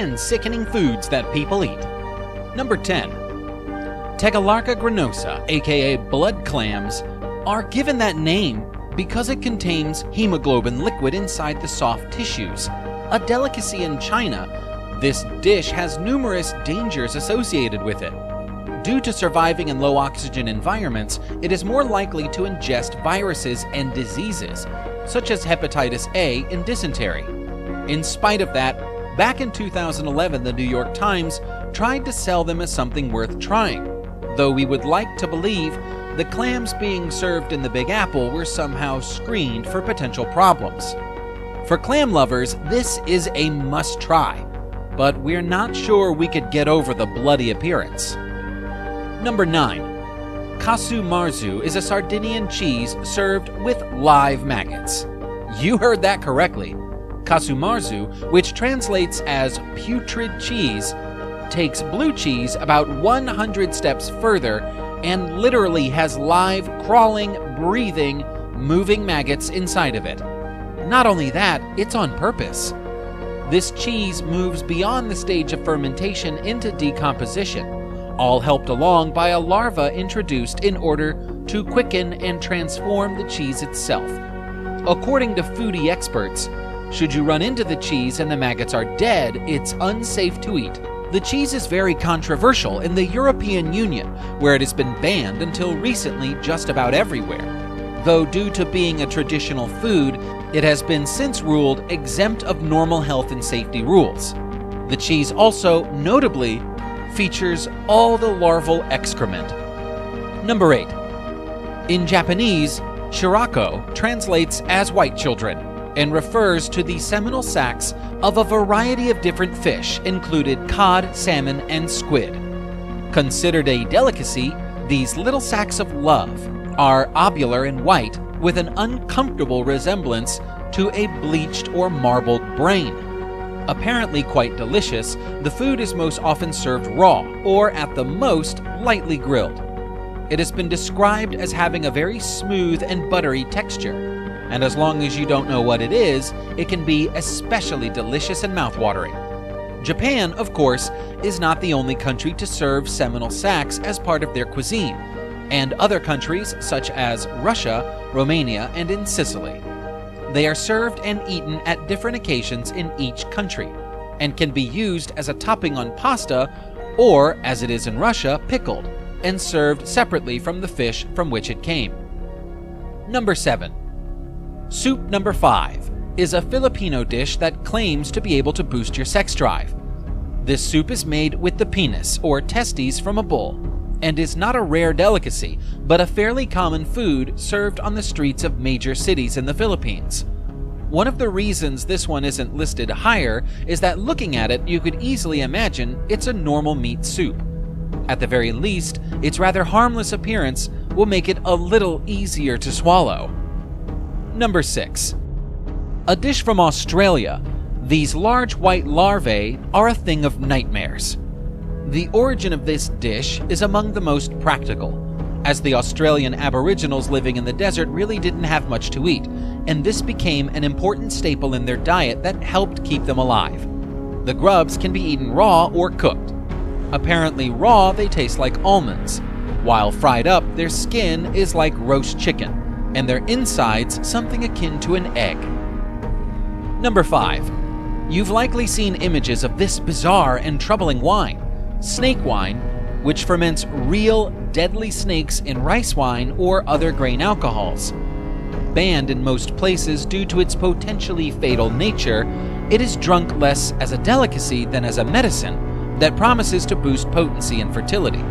10 sickening foods that people eat. Number 10. Tegalarca granosa, aka blood clams, are given that name because it contains hemoglobin liquid inside the soft tissues. A delicacy in China, this dish has numerous dangers associated with it. Due to surviving in low oxygen environments, it is more likely to ingest viruses and diseases, such as hepatitis A and dysentery. In spite of that, back in 2011, the New York Times tried to sell them as something worth trying, though we would like to believe the clams being served in the Big Apple were somehow screened for potential problems. For clam lovers, this is a must-try, but we're not sure we could get over the bloody appearance. Number 9. Casu Marzu is a Sardinian cheese served with live maggots. You heard that correctly. Casu Marzu, which translates as putrid cheese, takes blue cheese about 100 steps further and literally has live, crawling, breathing, moving maggots inside of it. Not only that, it's on purpose. This cheese moves beyond the stage of fermentation into decomposition, all helped along by a larva introduced in order to quicken and transform the cheese itself. According to foodie experts, should you run into the cheese and the maggots are dead, it's unsafe to eat. The cheese is very controversial in the European Union, where it has been banned until recently just about everywhere. Though due to being a traditional food, it has been since ruled exempt of normal health and safety rules. The cheese also, notably, features all the larval excrement. Number 8. In Japanese, Chacco translates as white children and refers to the seminal sacs of a variety of different fish, included cod, salmon, and squid. Considered a delicacy, these little sacs of love are ovular and white with an uncomfortable resemblance to a bleached or marbled brain. Apparently quite delicious, the food is most often served raw, or at the most, lightly grilled. It has been described as having a very smooth and buttery texture, and as long as you don't know what it is, it can be especially delicious and mouthwatering. Japan, of course, is not the only country to serve seminal sacs as part of their cuisine, and other countries such as Russia, Romania, and in Sicily. They are served and eaten at different occasions in each country, and can be used as a topping on pasta, or, as it is in Russia, pickled, and served separately from the fish from which it came. Number 7. Soup number 5 is a Filipino dish that claims to be able to boost your sex drive. This soup is made with the penis, or testes, from a bull, and is not a rare delicacy, but a fairly common food served on the streets of major cities in the Philippines. One of the reasons this one isn't listed higher is that looking at it, you could easily imagine it's a normal meat soup. At the very least, its rather harmless appearance will make it a little easier to swallow. Number 6. A dish from Australia. These large white larvae are a thing of nightmares. The origin of this dish is among the most practical, as the Australian Aboriginals living in the desert really didn't have much to eat, and this became an important staple in their diet that helped keep them alive. The grubs can be eaten raw or cooked. Apparently raw, they taste like almonds, while fried up, their skin is like roast chicken, and their insides something akin to an egg. Number 5. You've likely seen images of this bizarre and troubling wine, snake wine, which ferments real, deadly snakes in rice wine or other grain alcohols. Banned in most places due to its potentially fatal nature, it is drunk less as a delicacy than as a medicine that promises to boost potency and fertility.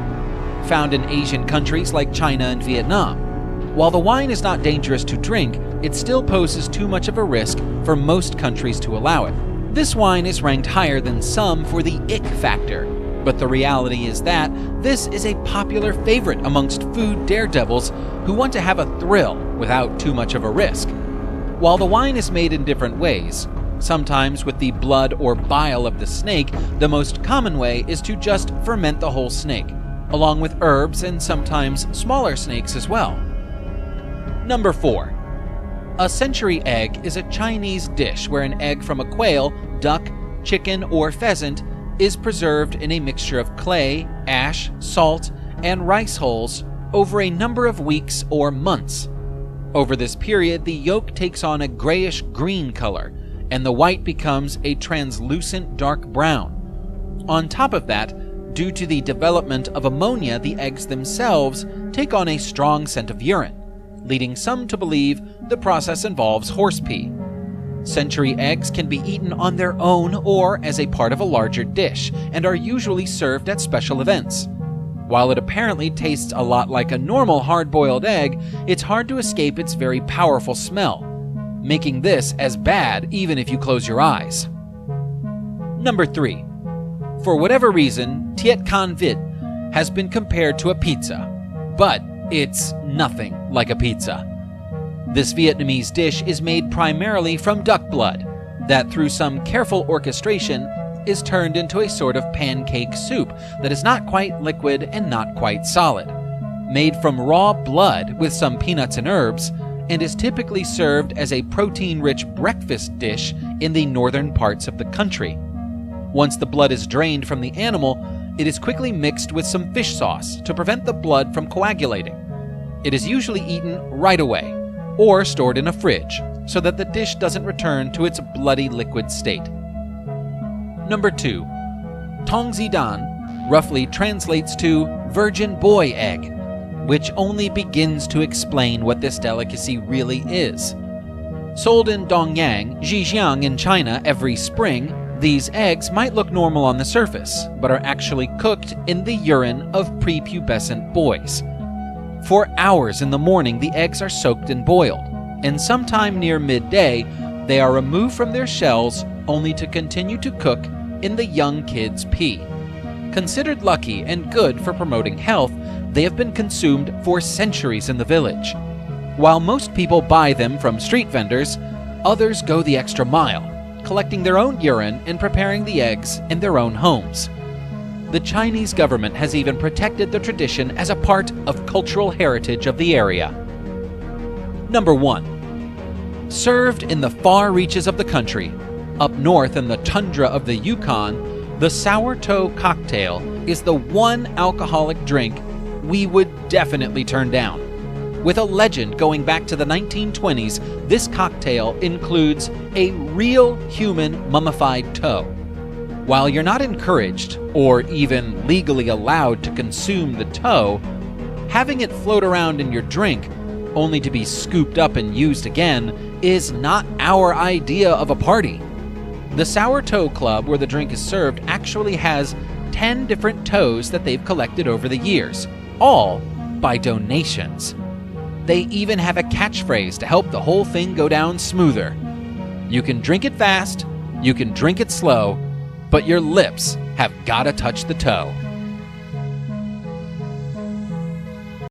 Found in Asian countries like China and Vietnam. While the wine is not dangerous to drink, it still poses too much of a risk for most countries to allow it. This wine is ranked higher than some for the ick factor, but the reality is that this is a popular favorite amongst food daredevils who want to have a thrill without too much of a risk. While the wine is made in different ways, sometimes with the blood or bile of the snake, the most common way is to just ferment the whole snake, along with herbs and sometimes smaller snakes as well. Number 4. A century egg is a Chinese dish where an egg from a quail, duck, chicken, or pheasant is preserved in a mixture of clay, ash, salt, and rice hulls over a number of weeks or months. Over this period, the yolk takes on a grayish-green color, and the white becomes a translucent dark brown. On top of that, due to the development of ammonia, the eggs themselves take on a strong scent of urine, leading some to believe the process involves horse pee. Century eggs can be eaten on their own or as a part of a larger dish, and are usually served at special events. While it apparently tastes a lot like a normal hard-boiled egg, it's hard to escape its very powerful smell, making this as bad even if you close your eyes. Number 3. For whatever reason, Tiet Vit has been compared to a pizza, but it's nothing like a pizza. This Vietnamese dish is made primarily from duck blood that, through some careful orchestration, is turned into a sort of pancake soup that is not quite liquid and not quite solid. Made from raw blood with some peanuts and herbs, and is typically served as a protein-rich breakfast dish in the northern parts of the country. Once the blood is drained from the animal, it is quickly mixed with some fish sauce to prevent the blood from coagulating. It is usually eaten right away, or stored in a fridge, so that the dish doesn't return to its bloody liquid state. Number 2. Tong Zidon roughly translates to virgin boy egg, which only begins to explain what this delicacy really is. Sold in Dongyang, Zhejiang in China every spring, these eggs might look normal on the surface, but are actually cooked in the urine of prepubescent boys. For hours in the morning, the eggs are soaked and boiled, and sometime near midday, they are removed from their shells only to continue to cook in the young kids' pee. Considered lucky and good for promoting health, they have been consumed for centuries in the village. While most people buy them from street vendors, others go the extra mile, collecting their own urine and preparing the eggs in their own homes. The Chinese government has even protected the tradition as a part of cultural heritage of the area. Number 1. Served in the far reaches of the country, up north in the tundra of the Yukon, the sourdough cocktail is the one alcoholic drink we would definitely turn down. With a legend going back to the 1920s, this cocktail includes a real human mummified toe. While you're not encouraged, or even legally allowed to consume the toe, having it float around in your drink, only to be scooped up and used again, is not our idea of a party. The Sourdough Club, where the drink is served, actually has 10 different toes that they've collected over the years, all by donations. They even have a catchphrase to help the whole thing go down smoother. You can drink it fast, you can drink it slow, but your lips have gotta touch the toe.